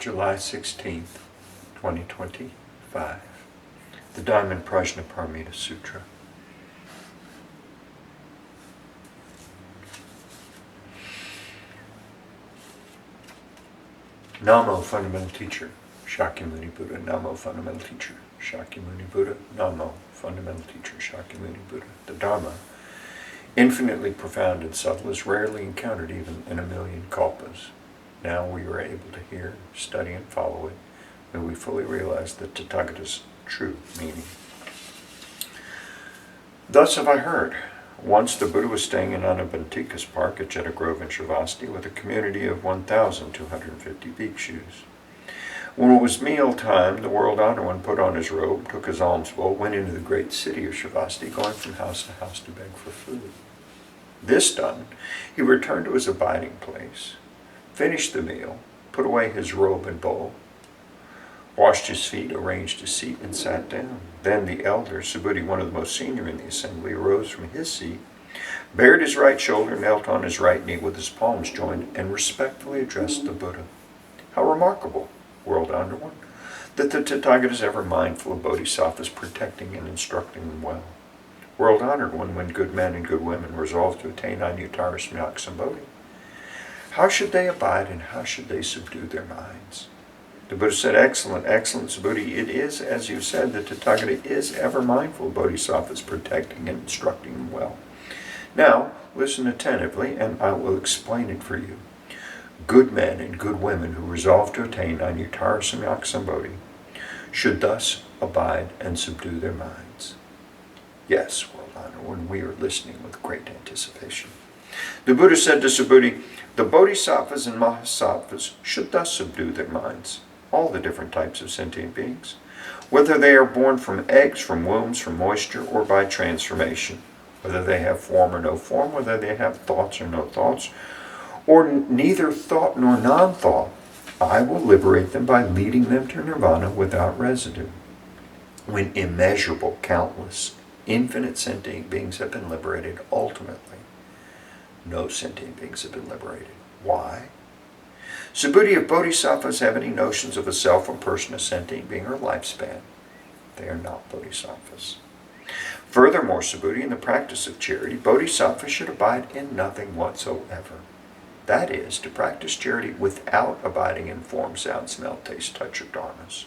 July 16th, 2025. The Diamond Prajnaparamita Sutra. Namo, Fundamental Teacher, Shakyamuni Buddha. Namo, Fundamental Teacher, Shakyamuni Buddha. Namo, Fundamental Teacher, Shakyamuni Buddha. The Dharma, infinitely profound and subtle, is rarely encountered even in a million kalpas. Now we are able to hear, study, and follow it, when we fully realize the Tathagata's true meaning. Thus have I heard. Once the Buddha was staying in Anabantikas Park at Jeta Grove in Sravasti with a community of 1,250 bhikshus. When it was meal time, the World Honored One put on his robe, took his alms bowl, went into the great city of Sravasti, going from house to house to beg for food. This done, he returned to his abiding place, finished the meal, put away his robe and bowl, washed his feet, arranged his seat, and sat down. Then the elder, Subhuti, one of the most senior in the assembly, arose from his seat, bared his right shoulder, knelt on his right knee with his palms joined, and respectfully addressed the Buddha. How remarkable, World Honored One, that the Tathagata is ever mindful of bodhisattvas, protecting and instructing them well. World Honored One, when good men and good women resolve to attain Anuttara Samyak Sambodhi, how should they abide and how should they subdue their minds? The Buddha said, excellent, excellent, Subhuti. It is, as you said, the Tathagata is ever mindful of bodhisattvas, protecting and instructing them well. Now, listen attentively, and I will explain it for you. Good men and good women who resolve to attain Anuttara Samyak Sambodhi should thus abide and subdue their minds. Yes, World Honored One, we are listening with great anticipation. The Buddha said to Subhuti, the bodhisattvas and mahasattvas should thus subdue their minds. All the different types of sentient beings, whether they are born from eggs, from wombs, from moisture, or by transformation, whether they have form or no form, whether they have thoughts or no thoughts, or neither thought nor non-thought, I will liberate them by leading them to nirvana without residue. When immeasurable, countless, infinite sentient beings have been liberated, ultimately, no sentient beings have been liberated. Why? Subhuti, if bodhisattvas have any notions of a self, a person, a sentient being, or lifespan, they are not bodhisattvas. Furthermore, Subhuti, in the practice of charity, bodhisattvas should abide in nothing whatsoever. That is, to practice charity without abiding in form, sound, smell, taste, touch, or dharmas.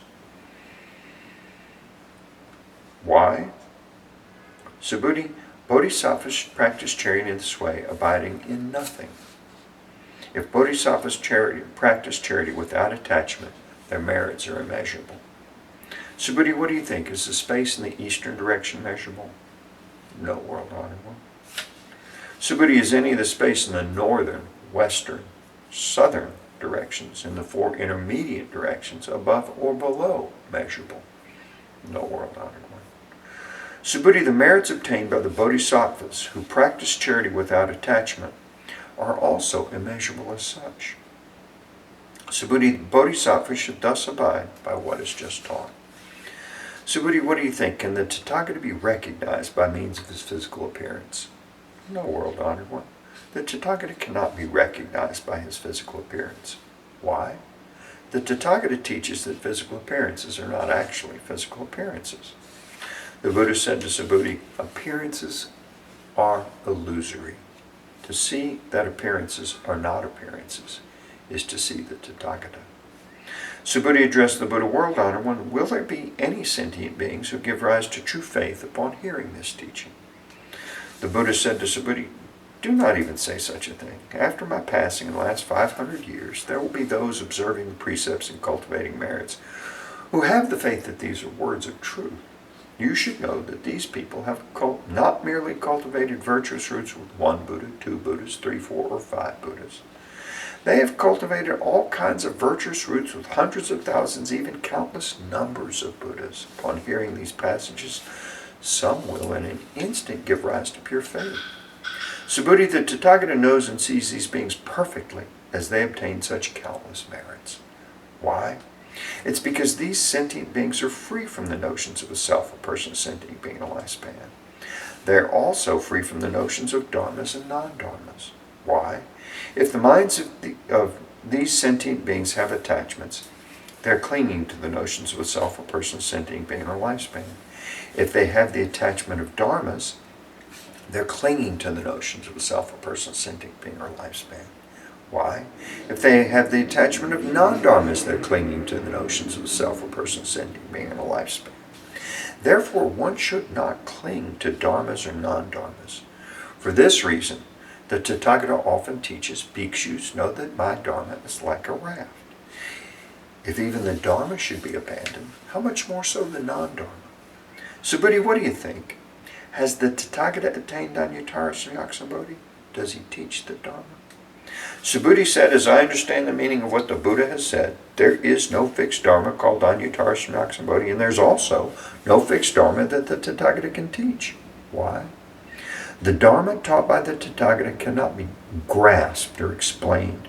Why? Subhuti, bodhisattvas should practice charity in this way, abiding in nothing. If bodhisattvas practice charity without attachment, their merits are immeasurable. Subhuti, what do you think? Is the space in the eastern direction measurable? No, World Honored One. Subhuti, is any of the space in the northern, western, southern directions, in the four intermediate directions, above or below, measurable? No, World Honored One. Subhuti, the merits obtained by the bodhisattvas who practice charity without attachment are also immeasurable as such. Subhuti, bodhisattvas should thus abide by what is just taught. Subhuti, what do you think? Can the Tathagata be recognized by means of his physical appearance? No, World Honored One. The Tathagata cannot be recognized by his physical appearance. Why? The Tathagata teaches that physical appearances are not actually physical appearances. The Buddha said to Subhuti, appearances are illusory. To see that appearances are not appearances is to see the Tathagata. Subhuti addressed the Buddha, World Honored One, will there be any sentient beings who give rise to true faith upon hearing this teaching? The Buddha said to Subhuti, do not even say such a thing. After my passing in the last 500 years, there will be those observing the precepts and cultivating merits who have the faith that these are words of truth. You should know that these people have not merely cultivated virtuous roots with one Buddha, two Buddhas, 3, 4, or 5 Buddhas. They have cultivated all kinds of virtuous roots with hundreds of thousands, even countless numbers of Buddhas. Upon hearing these passages, some will in an instant give rise to pure faith. Subhuti, the Tathagata knows and sees these beings perfectly as they obtain such countless merits. Why? It's because these sentient beings are free from the notions of a self, a person, a sentient being, a lifespan. They're also free from the notions of dharmas and non-dharmas. Why? If the minds of these sentient beings have attachments, they're clinging to the notions of a self, a person, sentient being, or lifespan. If they have the attachment of dharmas, they're clinging to the notions of a self, a person, sentient being, or lifespan. Why? If they have the attachment of non-dharmas, they're clinging to the notions of a self, a person, sentient being, and a lifespan. Therefore, one should not cling to dharmas or non-dharmas. For this reason, the Tathagata often teaches, bhikshus, know that my dharma is like a raft. If even the dharma should be abandoned, how much more so the non-dharma? So, Buddhi, what do you think? Has the Tathagata attained Anuttara Samyaksambodhi? Does he teach the dharma? Subhuti said, as I understand the meaning of what the Buddha has said, there is no fixed dharma called Anuttara Samyaksambodhi, and there's also no fixed dharma that the Tathagata can teach. Why? The dharma taught by the Tathagata cannot be grasped or explained.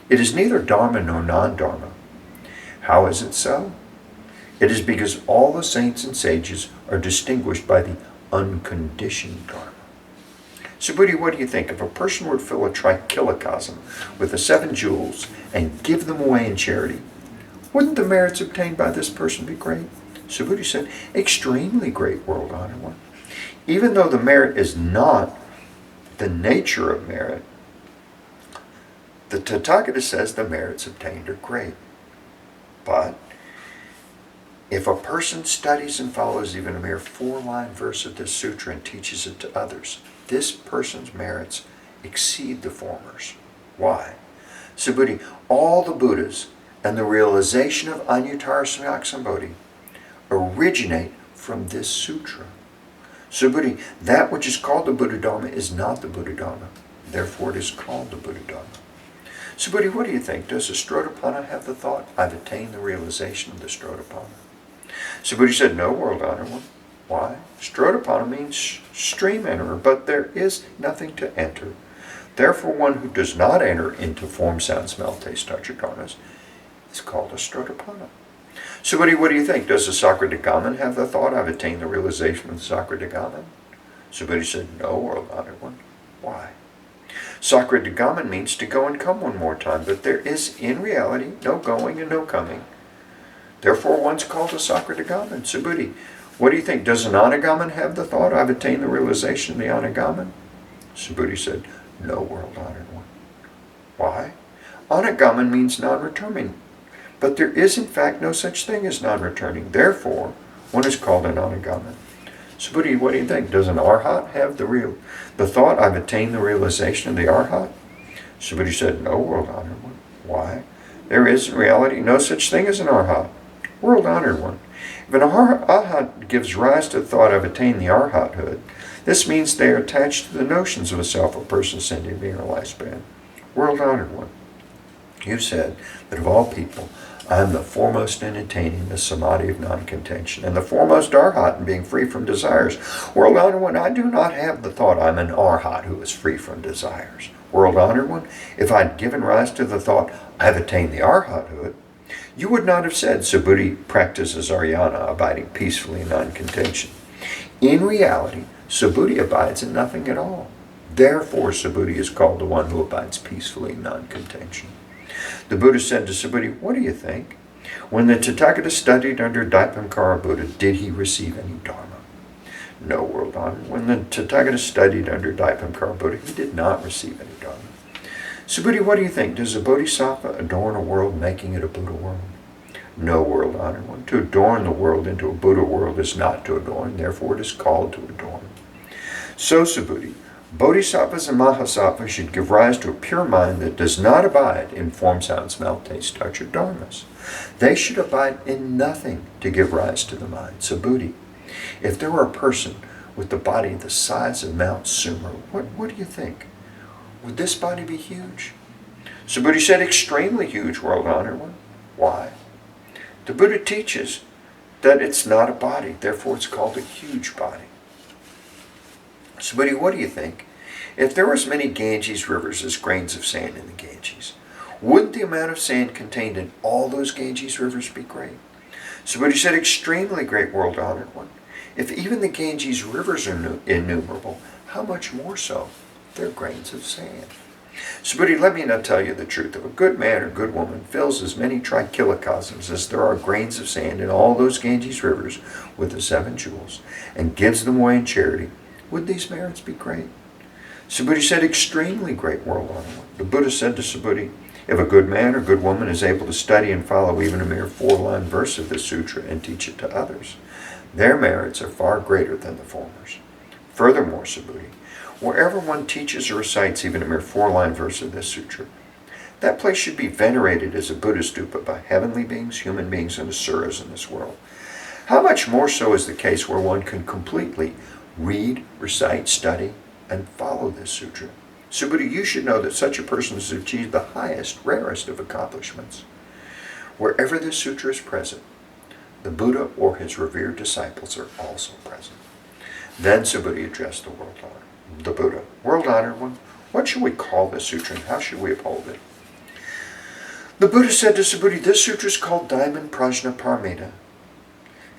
It is neither dharma nor non-dharma. How is it so? It is because all the saints and sages are distinguished by the unconditioned dharma. So, Buddhi, what do you think? If a person were to fill a trichilocosm with the 7 jewels and give them away in charity, wouldn't the merits obtained by this person be great? So Buddhi said, extremely great, world honored one. Even though the merit is not the nature of merit, the Tathagata says the merits obtained are great. But if a person studies and follows even a mere 4-line verse of this sutra and teaches it to others, this person's merits exceed the former's. Why? So Buddhi, all the Buddhas and the realization of Anuttara Samyaksambodhi originate from this sutra. So Buddhi, that which is called the Buddha Dharma is not the Buddha Dharma. Therefore it is called the Buddha Dharma. So Buddhi, what do you think? Does the Strotapanna have the thought, I've attained the realization of the Strotapanna? So Buddhi said, no, world honored one. Why? Strotapanna means stream enterer, but there is nothing to enter. Therefore, one who does not enter into form, sound, smell, taste, touch, or dharmas is called a Strotapanna. So Buddhi, what do you think? Does the Sakradagaman have the thought, I've attained the realization of the Sakradagaman? So Buddhi said, no, world honored one. Why? Sakradagaman means to go and come one more time, but there is, in reality, no going and no coming. Therefore, one's called a Sakradagaman. So Buddhi, what do you think? Does an Anagaman have the thought, I've attained the realization of the Anagaman? So Buddhi said, no, world honored one. Why? Anagaman means non-returning. But there is, in fact, no such thing as non-returning. Therefore, one is called an Anagaman. So Buddhi, what do you think? Does an Arhat have the thought, I've attained the realization of the Arhat? So Buddhi said, no, world honored one. Why? There is, in reality, no such thing as an Arhat. World honored one. If an Arhat gives rise to the thought, I've attained the Arhathood, this means they are attached to the notions of a self, a person, sentient being, or lifespan. World honored one. You said that of all people, I am the foremost in attaining the samadhi of non-contention, and the foremost Arhat in being free from desires. World honored one, I do not have the thought I'm an Arhat who is free from desires. World honored one, if I'd given rise to the thought, I've attained the Arhathood, you would not have said, Subhuti practices Aryana, abiding peacefully in non-contention. In reality, Subhuti abides in nothing at all. Therefore, Subhuti is called the one who abides peacefully in non-contention. The Buddha said to Subhuti, what do you think? When the Tathagata studied under Daipankara Buddha, did he receive any dharma? No, world honored. When the Tathagata studied under Daipankara Buddha, he did not receive any dharma. Subhuti, what do you think? Does a bodhisattva adorn a world, making it a Buddha world? No, world honored one. To adorn the world into a Buddha world is not to adorn, therefore it is called to adorn. So, Subhuti, bodhisattvas and mahasattvas should give rise to a pure mind that does not abide in form, sound, smell, taste, touch, or dharmas. They should abide in nothing to give rise to the mind. Subhuti, if there were a person with the body the size of Mount Sumer, what do you think? Would this body be huge? Subhuti said, extremely huge, world honored one. Why? The Buddha teaches that it's not a body, therefore it's called a huge body. Subhuti, what do you think? If there were as many Ganges rivers as grains of sand in the Ganges, wouldn't the amount of sand contained in all those Ganges rivers be great? Subhuti said, extremely great, world honored one. If even the Ganges rivers are innumerable, how much more so? They're grains of sand. Subhuti, let me now tell you the truth. If a good man or good woman fills as many trikilocosms as there are grains of sand in all those Ganges rivers with the 7 jewels, and gives them away in charity, would these merits be great? Subhuti said, extremely great, world-honored one. The Buddha said to Subhuti, if a good man or good woman is able to study and follow even a mere 4-line verse of this sutra and teach it to others, their merits are far greater than the former's. Furthermore, Subhuti, wherever one teaches or recites even a mere 4-line verse of this sutra, that place should be venerated as a Buddha stupa by heavenly beings, human beings, and asuras in this world. How much more so is the case where one can completely read, recite, study, and follow this sutra? Subhuti, you should know that such a person has achieved the highest, rarest of accomplishments. Wherever this sutra is present, the Buddha or his revered disciples are also present. Then Subhuti addressed the Buddha. World-honored one, what should we call this sutra and how should we uphold it? The Buddha said to Subhuti, this sutra is called Diamond Prajna Paramita.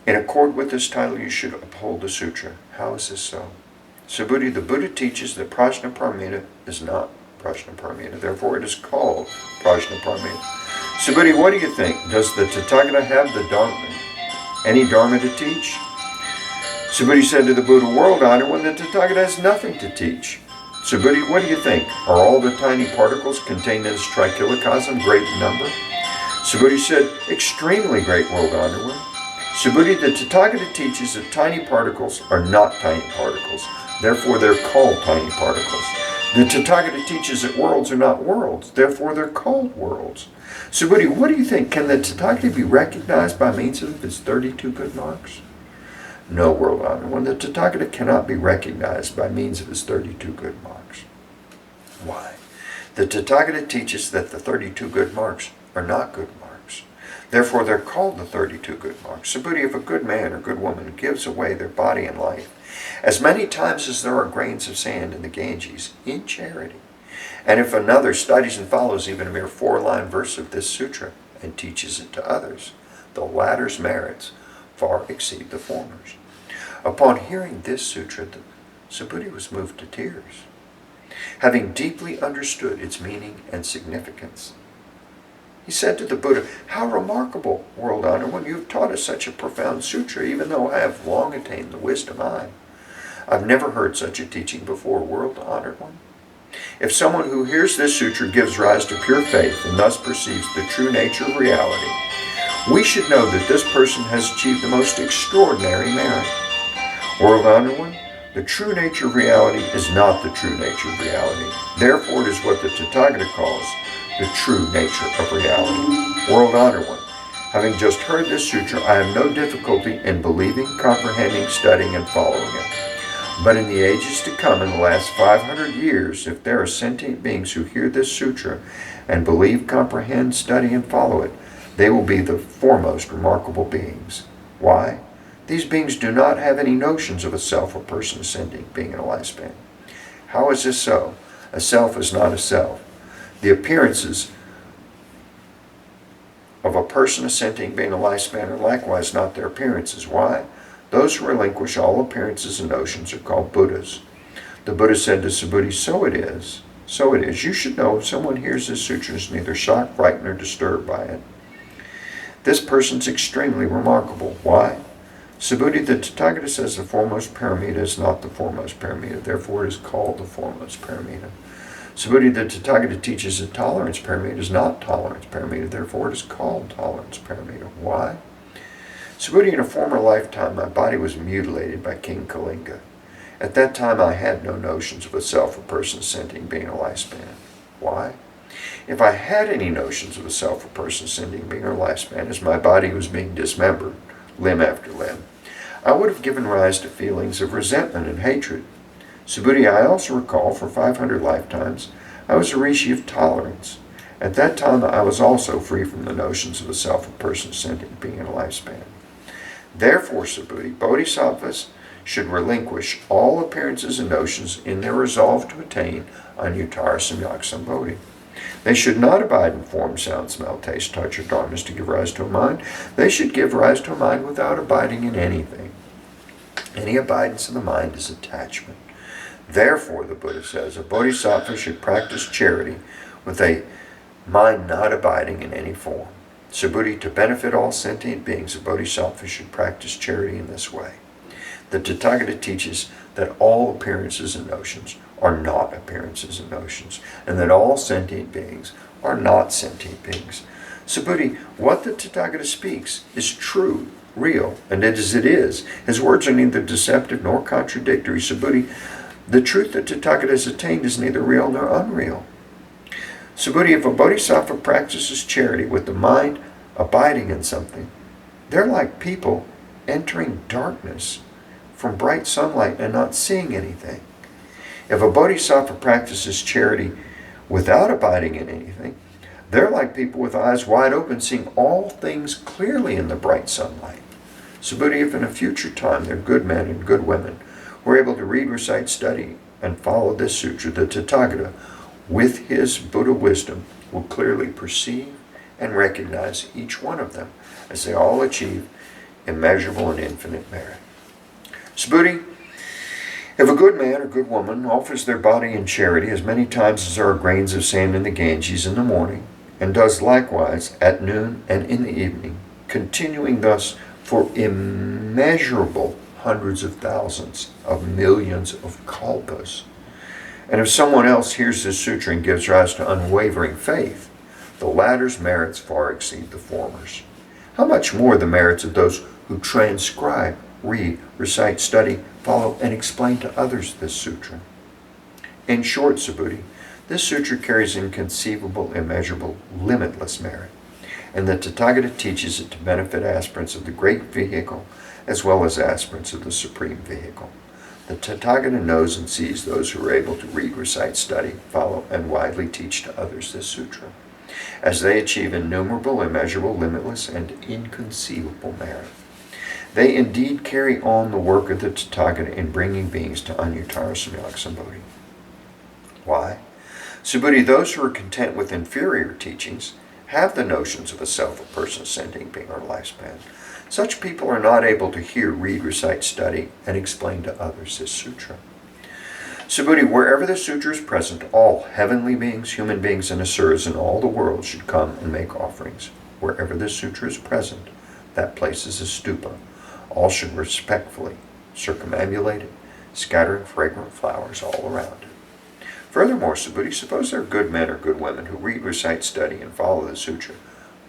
In accord with this title, you should uphold the sutra. How is this so? Subhuti, the Buddha teaches that Prajna Paramita is not Prajna Paramita. Therefore, it is called Prajna Paramita. Subhuti, what do you think? Does the Tathagata have any Dharma to teach? Subhuti said to the Buddha, world-honored one, the Tathagata has nothing to teach. Subhuti, what do you think? Are all the tiny particles contained in this trikilocosm great in number? Subhuti said, extremely great, world-honored one. Subhuti, the Tathagata teaches that tiny particles are not tiny particles. Therefore, they're called tiny particles. The Tathagata teaches that worlds are not worlds. Therefore, they're called worlds. Subhuti, what do you think? Can the Tathagata be recognized by means of his 32 good marks? No, world-honored one. The Tathagata cannot be recognized by means of his 32 good marks. Why? The Tathagata teaches that the 32 good marks are not good marks. Therefore, they're called the 32 good marks. Subhuti, if a good man or good woman gives away their body and life as many times as there are grains of sand in the Ganges in charity, and if another studies and follows even a mere 4-line verse of this sutra and teaches it to others, the latter's merits far exceed the former's. Upon hearing this sutra, Subhuti was moved to tears, having deeply understood its meaning and significance. He said to the Buddha, how remarkable, world-honored one, you have taught us such a profound sutra, even though I have long attained the wisdom I've never heard such a teaching before, world-honored one. If someone who hears this sutra gives rise to pure faith and thus perceives the true nature of reality, we should know that this person has achieved the most extraordinary merit. World-honored one, the true nature of reality is not the true nature of reality. Therefore, it is what the Tathagata calls the true nature of reality. World-honored one, having just heard this sutra, I have no difficulty in believing, comprehending, studying, and following it. But in the ages to come, in the last 500 years, if there are sentient beings who hear this sutra and believe, comprehend, study, and follow it, they will be the foremost remarkable beings. Why? These beings do not have any notions of a self or person ascending being in a lifespan. How is this so? A self is not a self. The appearances of a person ascending being a lifespan are likewise not their appearances. Why? Those who relinquish all appearances and notions are called Buddhas. The Buddha said to Subhuti, so it is. You should know if someone hears this sutra is neither shocked, frightened, or disturbed by it. This person's extremely remarkable. Why? Subhuti, the Tathagata says the foremost paramita is not the foremost paramita. Therefore, it is called the foremost paramita. Subhuti, the Tathagata teaches that tolerance paramita is not tolerance paramita. Therefore, it is called tolerance paramita. Why? Subhuti, in a former lifetime, my body was mutilated by King Kalinga. At that time, I had no notions of a self or person ascending being a lifespan. Why? If I had any notions of a self or person ascending being a lifespan, as my body was being dismembered, limb after limb, I would have given rise to feelings of resentment and hatred. Subhuti, I also recall for 500 lifetimes, I was a rishi of tolerance. At that time, I was also free from the notions of a self or person ascending being in a lifespan. Therefore, Subhuti, bodhisattvas should relinquish all appearances and notions in their resolve to attain Anuttara Samyak Sambodhi. They should not abide in form, sound, smell, taste, touch, or dharmas to give rise to a mind. They should give rise to a mind without abiding in anything. Any abidance of the mind is attachment. Therefore, the Buddha says, a bodhisattva should practice charity with a mind not abiding in any form. Subhuti, to benefit all sentient beings, a bodhisattva should practice charity in this way. The Tathagata teaches that all appearances and notions are not appearances and notions, and that all sentient beings are not sentient beings. Subhuti, what the Tathagata speaks is true, real, and as it is. His words are neither deceptive nor contradictory. Subhuti, the truth that Tathagata has attained is neither real nor unreal. Subhuti, if a bodhisattva practices charity with the mind abiding in something, they're like people entering darkness from bright sunlight and not seeing anything. If a bodhisattva practices charity without abiding in anything, they're like people with eyes wide open, seeing all things clearly in the bright sunlight. Subhuti, if in a future time there are good men and good women who are able to read, recite, study, and follow this sutra, the Tathagata, with his Buddha wisdom, will clearly perceive and recognize each one of them as they all achieve immeasurable and infinite merit. Subhuti, if a good man or good woman offers their body in charity as many times as there are grains of sand in the Ganges in the morning, and does likewise at noon and in the evening, continuing thus for immeasurable hundreds of thousands of millions of kalpas, and if someone else hears this sutra and gives rise to unwavering faith, the latter's merits far exceed the former's. How much more the merits of those who transcribe, read, recite, study, follow, and explain to others this sutra. In short, Subhuti, this sutra carries inconceivable, immeasurable, limitless merit, and the Tathagata teaches it to benefit aspirants of the great vehicle as well as aspirants of the supreme vehicle. The Tathagata knows and sees those who are able to read, recite, study, follow, and widely teach to others this sutra, as they achieve innumerable, immeasurable, limitless, and inconceivable merit. They indeed carry on the work of the Tathagata in bringing beings to Anuttara Samyak Sambodhi. Why? Subhuti, those who are content with inferior teachings have the notions of a self, a person, a sentient being, or lifespan. Such people are not able to hear, read, recite, study, and explain to others this sutra. Subhuti, wherever the sutra is present, all heavenly beings, human beings, and asuras in all the world should come and make offerings. Wherever the sutra is present, that place is a stupa. All should respectfully circumambulate it, scattering fragrant flowers all around it. Furthermore, Subhuti, suppose there are good men or good women who read, recite, study, and follow the sutra,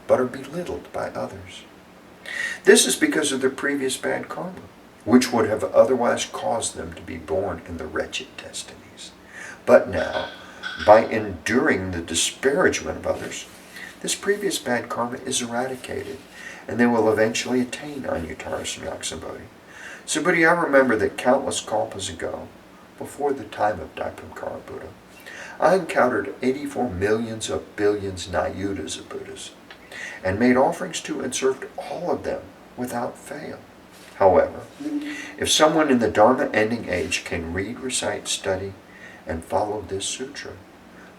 but are belittled by others. This is because of their previous bad karma, which would have otherwise caused them to be born in the wretched destinies. But now, by enduring the disparagement of others, this previous bad karma is eradicated, and they will eventually attain Anuttara Samyak Sambodhi. Subhuti, I remember that countless kalpas ago, before the time of Daipankara Buddha, I encountered 84 millions of billions nayutas of Buddhas, and made offerings to and served all of them without fail. However, if someone in the Dharma ending age can read, recite, study, and follow this sutra,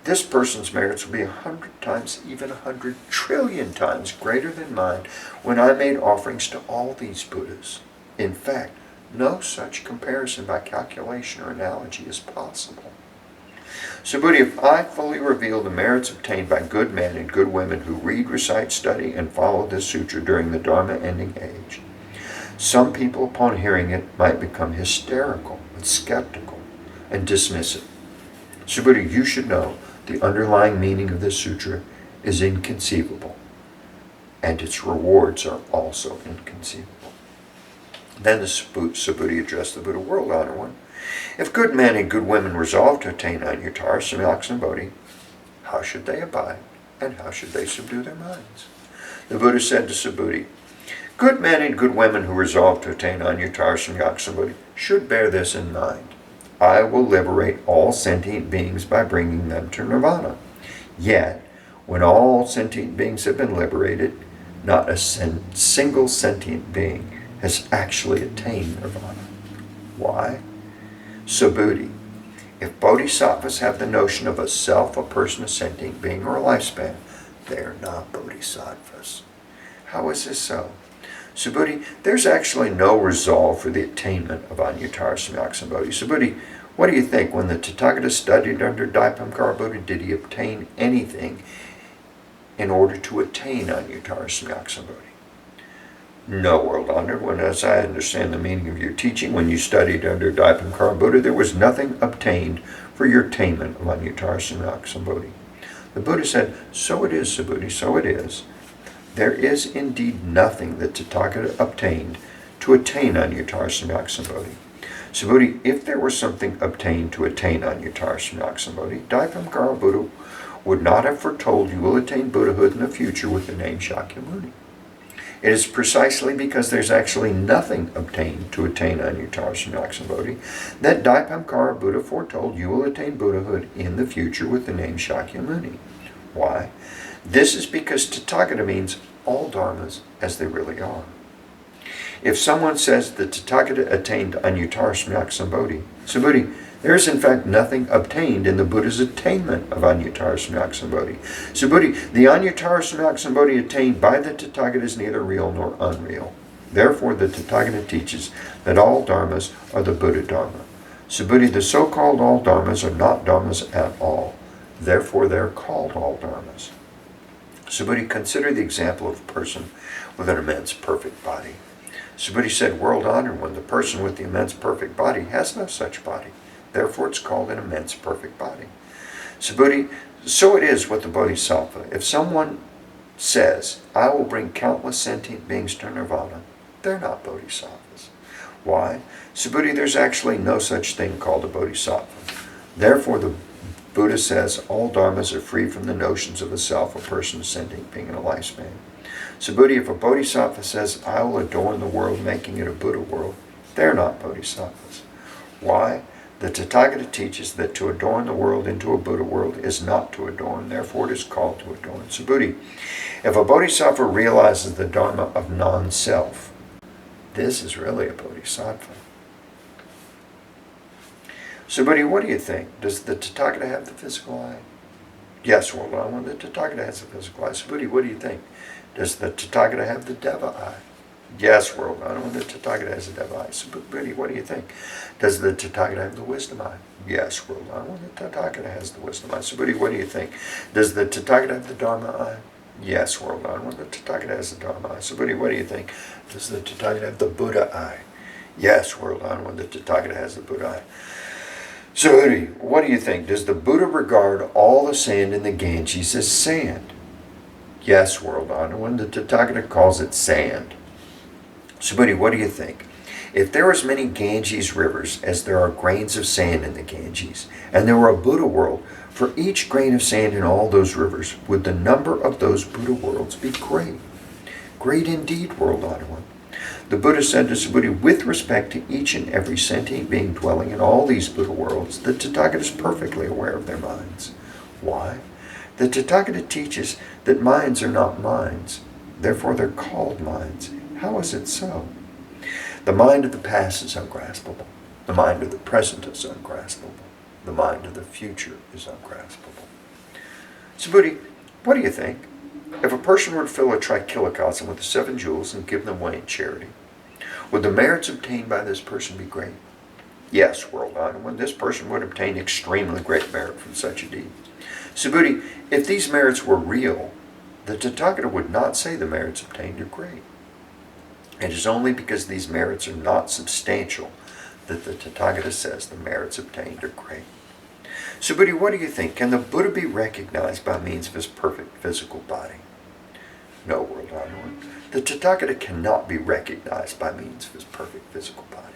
this person's merits will be 100 times, even 100 trillion times greater than mine when I made offerings to all these Buddhas. In fact, no such comparison by calculation or analogy is possible. Subhuti, if I fully reveal the merits obtained by good men and good women who read, recite, study, and follow this sutra during the Dharma ending age, some people upon hearing it might become hysterical and skeptical and dismiss it. Subhuti, you should know the underlying meaning of this sutra is inconceivable, and its rewards are also inconceivable. Then the Subhuti addressed the Buddha world, Honor One. If good men and good women resolve to attain Anuttara Samyak Sambodhi, how should they abide, and how should they subdue their minds? The Buddha said to Subhuti, good men and good women who resolve to attain Anuttara Samyak Sambodhi should bear this in mind. I will liberate all sentient beings by bringing them to nirvana. Yet, when all sentient beings have been liberated, not a single sentient being has actually attained nirvana. Why? Subhuti, if bodhisattvas have the notion of a self, a person, a sentient being, or a lifespan, they are not bodhisattvas. How is this so? Subhuti, there's actually no resolve for the attainment of Anuttara Samyak Sambodhi. Subhuti, What do you think? When the Tathagata studied under Daipamkara Buddha, did he obtain anything in order to attain Anuttara Samyaksambodhi? No, world honored. When, as I understand the meaning of your teaching, when you studied under Daipamkara Buddha, there was nothing obtained for your attainment of Anuttara Samyaksambodhi. The Buddha said, so it is, Subhuti, so it is. There is indeed nothing that Tathagata obtained to attain Anuttara Samyaksambodhi. Subhuti, if there were something obtained to attain Anuttara Samyaksambodhi, Daipamkara Buddha would not have foretold you will attain Buddhahood in the future with the name Shakyamuni. It is precisely because there's actually nothing obtained to attain Anuttara Samyaksambodhi that Daipamkara Buddha foretold you will attain Buddhahood in the future with the name Shakyamuni. Why? This is because Tathagata means all dharmas as they really are. If someone says that Tathagata attained Anuttara Samyaksambodhi, Subhuti, there is in fact nothing obtained in the Buddha's attainment of Anuttara Samyaksambodhi. Subhuti, the Anuttara Samyaksambodhi attained by the Tathagata is neither real nor unreal. Therefore, the Tathagata teaches that all dharmas are the Buddha Dharma. Subhuti, the so-called all dharmas are not dharmas at all. Therefore, they are called all dharmas. Subhuti, consider the example of a person with an immense perfect body. Subhuti said, world honored, when the person with the immense perfect body has no such body. Therefore, it's called an immense perfect body. Subhuti, so it is with the Bodhisattva. If someone says, I will bring countless sentient beings to nirvana, they're not Bodhisattvas. Why? Subhuti, there's actually no such thing called a Bodhisattva. Therefore, the Buddha says all dharmas are free from the notions of a self, a person, a sentient being, and a lifespan. Subhuti, if a Bodhisattva says, I will adorn the world, making it a Buddha world, they're not Bodhisattvas. Why? The Tathagata teaches that to adorn the world into a Buddha world is not to adorn, therefore it is called to adorn. Subhuti, if a Bodhisattva realizes the Dharma of non-self, this is really a Bodhisattva. Subhuti, what do you think? Does the Tathagata have the physical eye? Yes, world honored, the Tathagata has the physical eye. Subhuti, what do you think? Does the Tathagata have the Deva eye? Yes, world honored, the Tathagata has the Deva eye. Subhuti, what do you think? Does the Tathagata have the wisdom eye? Yes, world honored, the Tathagata has the wisdom eye. Subhuti, what do you think? Does the Tathagata have the Dharma eye? Yes, world honored, the Tathagata has the Dharma eye. Subhuti, what do you think? Does the Tathagata have the Buddha eye? Yes, world honored, the Tathagata has the Buddha eye. Subhuti, what do you think? Does the Buddha regard all the sand in the Ganges as sand? Yes, world honored, the Tathagata calls it sand. Subhuti, what do you think? If there are as many Ganges rivers as there are grains of sand in the Ganges, and there were a Buddha world for each grain of sand in all those rivers, would the number of those Buddha worlds be great? Great indeed, world honored one. The Buddha said to Subhuti, with respect to each and every sentient being dwelling in all these Buddha worlds, the Tathagata is perfectly aware of their minds. Why? The Tathagata teaches that minds are not minds, therefore they're called minds. How is it so? The mind of the past is ungraspable. The mind of the present is ungraspable. The mind of the future is ungraspable. Subhuti, what do you think? If a person were to fill a trichilocosm with the 7 jewels and give them away in charity, would the merits obtained by this person be great? Yes, world honored, this person would obtain extremely great merit from such a deed. Subhuti, if these merits were real, the Tathagata would not say the merits obtained are great. It is only because these merits are not substantial that the Tathagata says the merits obtained are great. Subhuti, what do you think? Can the Buddha be recognized by means of his perfect physical body? No, world honored, the Tathagata cannot be recognized by means of his perfect physical body.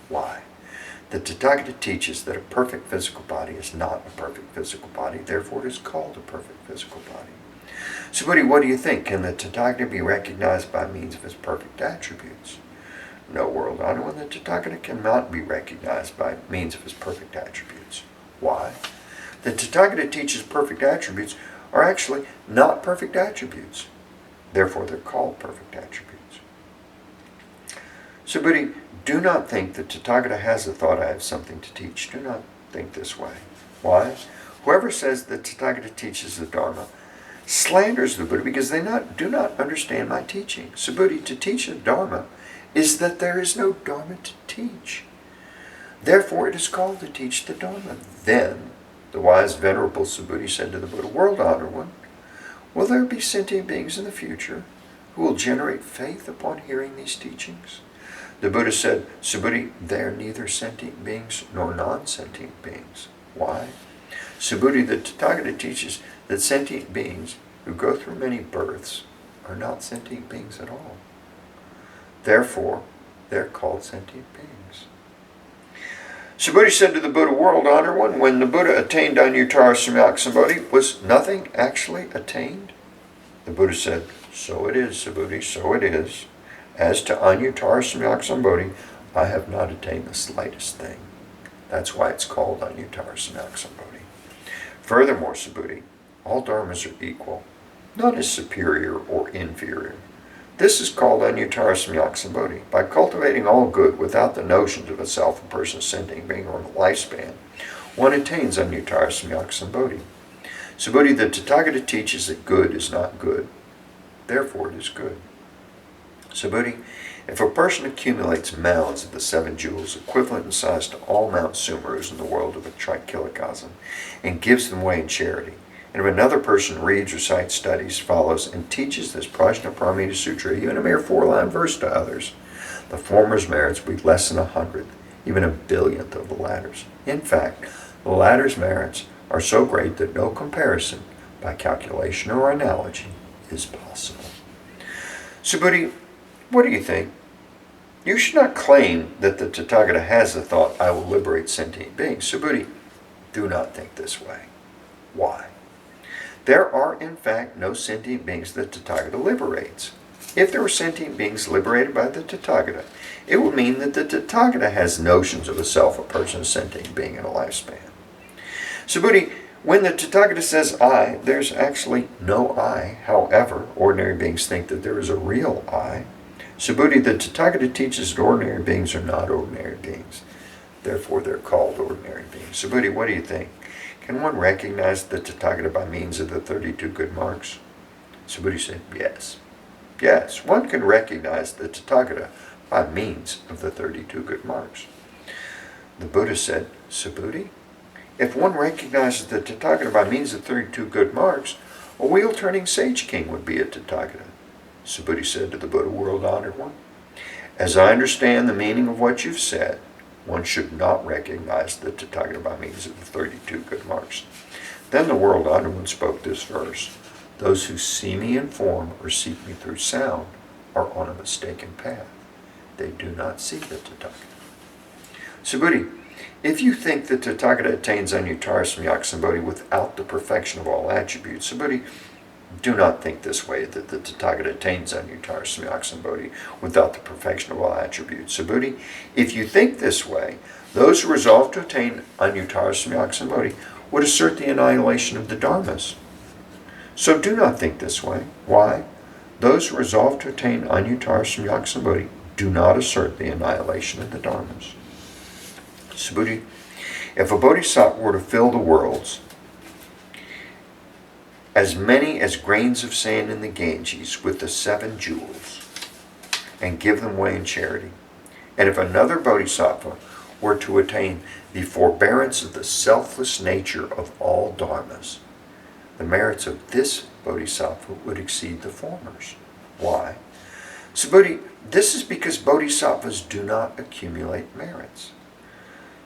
Why? The Tathagata teaches that a perfect physical body is not a perfect physical body, therefore it is called a perfect physical body. Subhuti, what do you think? Can the Tathagata be recognized by means of his perfect attributes? No, world honored, the Tathagata cannot be recognized by means of his perfect attributes. Why? The Tathagata teaches perfect attributes are actually not perfect attributes. Therefore, they're called perfect attributes. Subhuti, do not think that Tathagata has the thought I have something to teach. Do not think this way. Why? Whoever says that Tathagata teaches the Dharma slanders the Buddha because they do not understand my teaching. Subhuti, to teach the Dharma is that there is no Dharma to teach. Therefore it is called to teach the Dharma. Then the wise Venerable Subhuti said to the Buddha, World Honored One, will there be sentient beings in the future who will generate faith upon hearing these teachings? The Buddha said, Subhuti, they are neither sentient beings nor non-sentient beings. Why? Subhuti, the Tathagata teaches that sentient beings who go through many births are not sentient beings at all. Therefore, they're called sentient beings. Subhuti said to the Buddha, World Honored One, when the Buddha attained Anuttara Samyak Sambodhi, was nothing actually attained? The Buddha said, so it is, Subhuti, so it is. As to Anuttara Samyak Sambodhi, I have not attained the slightest thing. That's why it's called Anuttara Samyak Sambodhi. Furthermore, Subhuti, all dharmas are equal. None is superior or inferior. This is called Anuttara Samyak Sambodhi. By cultivating all good without the notions of a self, a person, sentient being, or a lifespan, one attains Anuttara Samyak Sambodhi. Subhuti, the Tathagata teaches that good is not good. Therefore it is good. Subhuti, if a person accumulates mounds of the 7 jewels equivalent in size to all Mount Sumerus in the world of a trichilocosm and gives them away in charity, and if another person reads, recites, studies, follows, and teaches this Prajnaparamita Sutra, even a mere 4-line verse to others, the former's merits will be less than 100th, even a 1,000,000th of the latter's. In fact, the latter's merits are so great that no comparison, by calculation or analogy, is possible. Subhuti, what do you think? You should not claim that the Tathagata has the thought, I will liberate sentient beings. Subhuti, do not think this way. Why? There are, in fact, no sentient beings that the Tathagata liberates. If there were sentient beings liberated by the Tathagata, it would mean that the Tathagata has notions of a self, a person, a sentient being, and a lifespan. Subhuti, when the Tathagata says I, there's actually no I. However, ordinary beings think that there is a real I. Subhuti, the Tathagata teaches that ordinary beings are not ordinary beings. Therefore, they're called ordinary beings. Subhuti, what do you think? Can one recognize the Tathagata by means of the 32 good marks? Subhuti said, yes. Yes, one can recognize the Tathagata by means of the 32 good marks. The Buddha said, Subhuti, if one recognizes the Tathagata by means of 32 good marks, a wheel-turning sage king would be a Tathagata. Subhuti said to the Buddha, World Honored One, as I understand the meaning of what you've said, one should not recognize the Tathagata by means of the 32 good marks. Then the World Honored One spoke this verse, those who see me in form or seek me through sound are on a mistaken path. They do not see the Tathagata. Subhuti, if you think that Tathagata attains Anuttara Samyak Sambodhi without the perfection of all attributes, Subhuti, do not think this way, that the Tathagata attains Anuttara Samyak Sambodhi without the perfection of all attributes. Subhuti, if you think this way, those who resolve to attain Anuttara Samyak Sambodhi would assert the annihilation of the dharmas. So do not think this way. Why? Those who resolve to attain Anuttara Samyak Sambodhi do not assert the annihilation of the dharmas. Subhuti, if a bodhisattva were to fill the worlds, as many as grains of sand in the Ganges, with the 7 jewels, and give them away in charity, and if another bodhisattva were to attain the forbearance of the selfless nature of all dharmas, the merits of this bodhisattva would exceed the former's. Why? Subhuti, this is because bodhisattvas do not accumulate merits.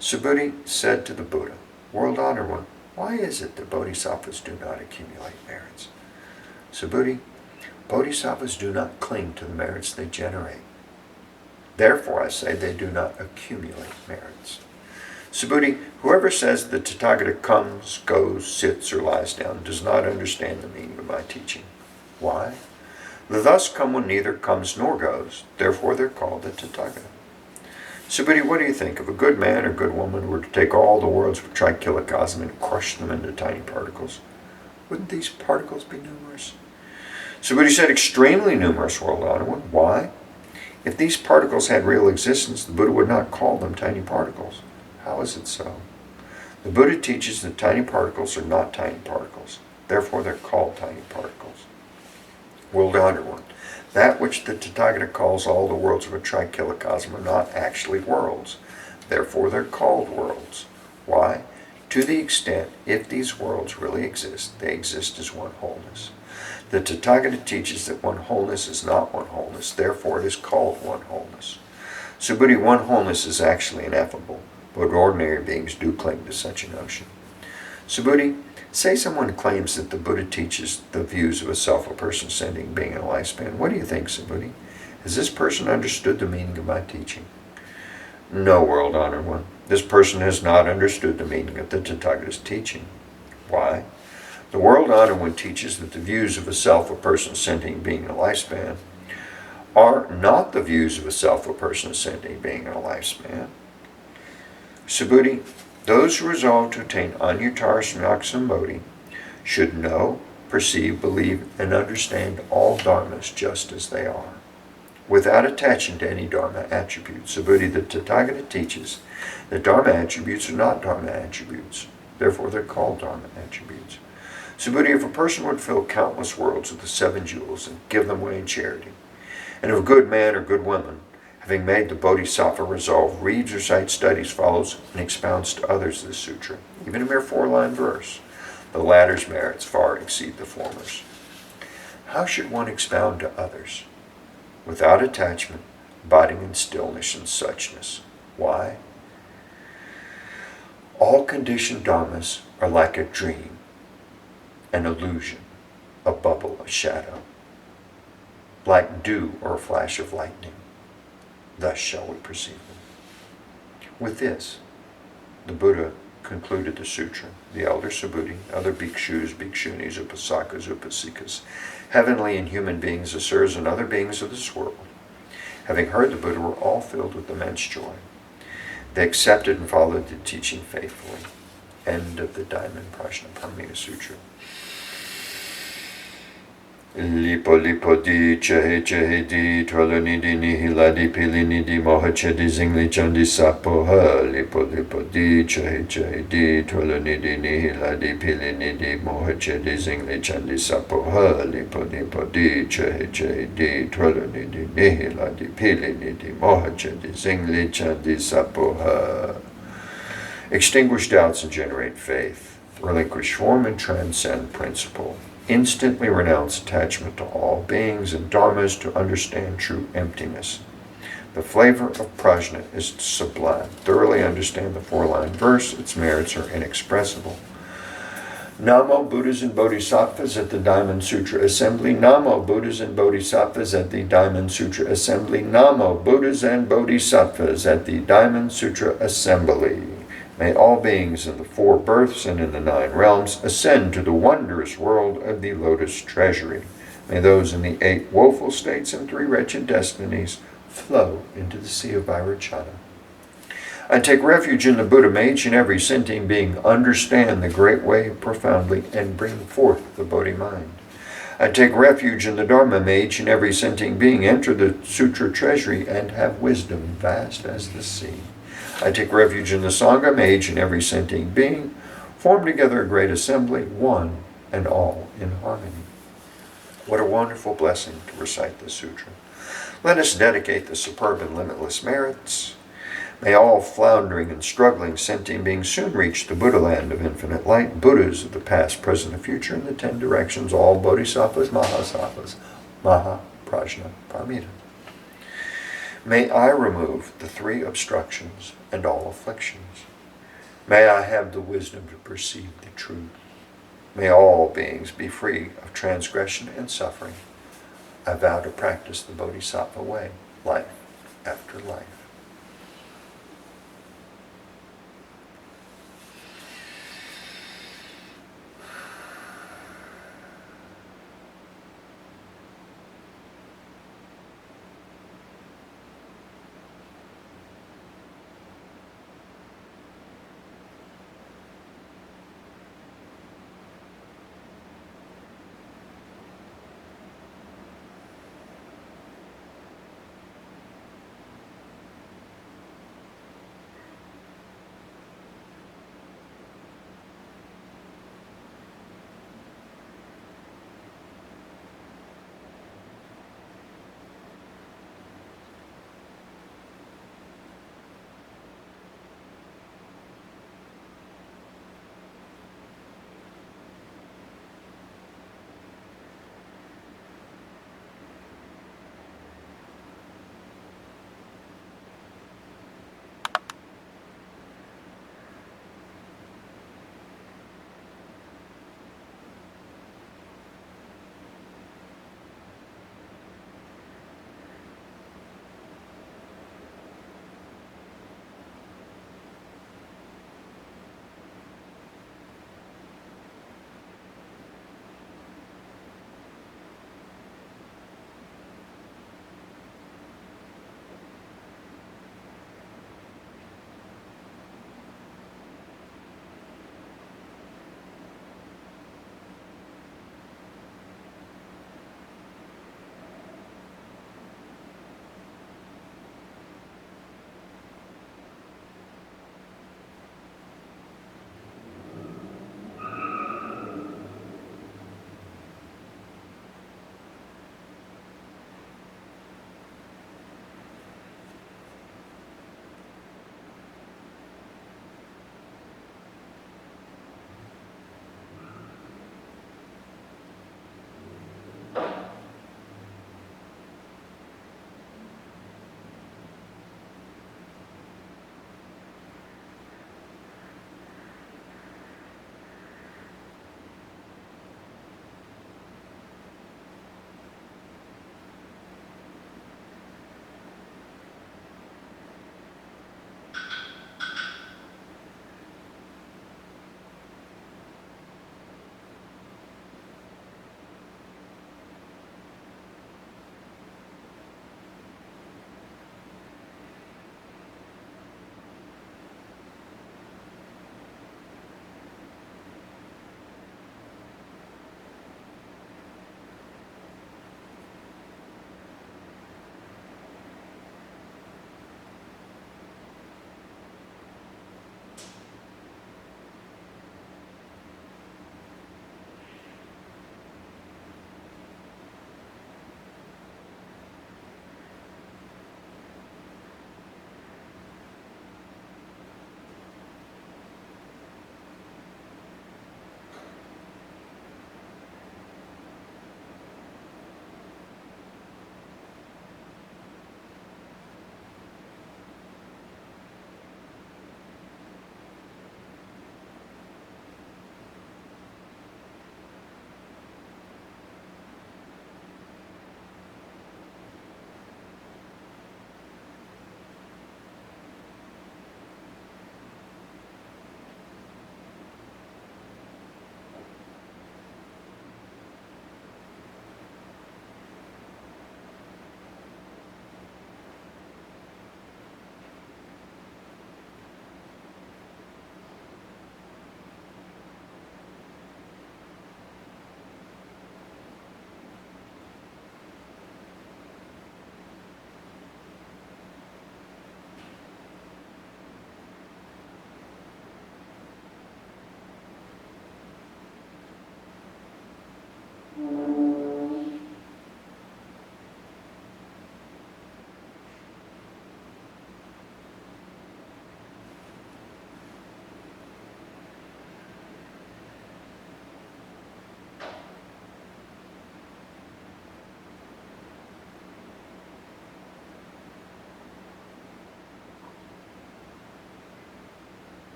Subhuti said to the Buddha, World Honored One, why is it that bodhisattvas do not accumulate merits? Subhuti, bodhisattvas do not cling to the merits they generate. Therefore, I say they do not accumulate merits. Subhuti, whoever says the Tathagata comes, goes, sits, or lies down does not understand the meaning of my teaching. Why? The thus come one neither comes nor goes, therefore they're called the Tathagata. Subhuti, what do you think? If a good man or good woman were to take all the worlds of trichilocosm and crush them into tiny particles, wouldn't these particles be numerous? Subhuti said, extremely numerous, World Honored One. Why? If these particles had real existence, the Buddha would not call them tiny particles. How is it so? The Buddha teaches that tiny particles are not tiny particles. Therefore, they're called tiny particles. World Honored One, that which the Tathagata calls all the worlds of a trichilocosm are not actually worlds. Therefore, they're called worlds. Why? To the extent, if these worlds really exist, they exist as one wholeness. The Tathagata teaches that one wholeness is not one wholeness, therefore it is called one wholeness. So, Buddha, one wholeness is actually ineffable, but ordinary beings do cling to such a notion. So, Buddha, say someone claims that the Buddha teaches the views of a self, a person, sentient being, and a lifespan. What do you think, Subhuti? Has this person understood the meaning of my teaching? No, world-honored one. This person has not understood the meaning of the Tathagata's teaching. Why? The world-honored one teaches that the views of a self, a person, sentient being, and a lifespan are not the views of a self, a person, sentient being, and a lifespan. Subhuti, those who resolve to attain Anuttara Samyaksambodhi should know, perceive, believe, and understand all dharmas just as they are, without attaching to any dharma attributes. Subhuti, the Tathagata teaches that dharma attributes are not dharma attributes. Therefore, they're called dharma attributes. Subhuti, if a person would fill countless worlds with the 7 jewels and give them away in charity, and if a good man or good woman, having made the bodhisattva resolve, reads, recites, studies, follows, and expounds to others this sutra, even a mere 4-line verse, the latter's merits far exceed the former's. How should one expound to others? Without attachment, abiding in stillness and suchness. Why? All conditioned dharmas are like a dream, an illusion, a bubble, a shadow, like dew or a flash of lightning. Thus shall we perceive them. With this, the Buddha concluded the sutra. The elder Subhuti, other bhikshus, bhikshunis, upasakas, upasikas, heavenly and human beings, asuras, and other beings of this world, having heard the Buddha, were all filled with immense joy. They accepted and followed the teaching faithfully. End of the Diamond Prajnaparamita Sutra. Lipo lipo di chehe chehe di twaloni di nihila di pilini di mohache di zingli chandi sapoha. Lipo lipo di chehe chehe di twaloni di nihila di pilini di mohache di zingli chandi sapoha. Lipo lipo di chehe chehe di twaloni di nihila di pilini di mohache di zingli chandi sapoha. Extinguish doubts and generate faith. Relinquish form and transcend principle. Instantly renounce attachment to all beings and dharmas to understand true emptiness. The flavor of prajna is sublime. Thoroughly understand the 4-line verse. Its merits are inexpressible. Namo Buddhas and Bodhisattvas at the Diamond Sutra Assembly. Namo Buddhas and Bodhisattvas at the Diamond Sutra Assembly. Namo Buddhas and Bodhisattvas at the Diamond Sutra Assembly. May all beings in the 4 births and in the 9 realms ascend to the wondrous world of the Lotus Treasury. May those in the 8 woeful states and 3 wretched destinies flow into the sea of Vairocana. I take refuge in the Buddha. May each and every sentient being understand the great way profoundly and bring forth the Bodhi mind. I take refuge in the Dharma. May each and every sentient being enter the Sutra Treasury and have wisdom vast as the sea. I take refuge in the Sangha. May each and every sentient being form together a great assembly, one and all in harmony. What a wonderful blessing to recite this sutra. Let us dedicate the superb and limitless merits. May all floundering and struggling sentient beings soon reach the Buddha land of infinite light, Buddhas of the past, present, and future in the 10 directions, all bodhisattvas, mahasattvas, maha, prajna, paramita. May I remove the 3 obstructions and all afflictions. May I have the wisdom to perceive the truth. May all beings be free of transgression and suffering. I vow to practice the Bodhisattva way, life after life.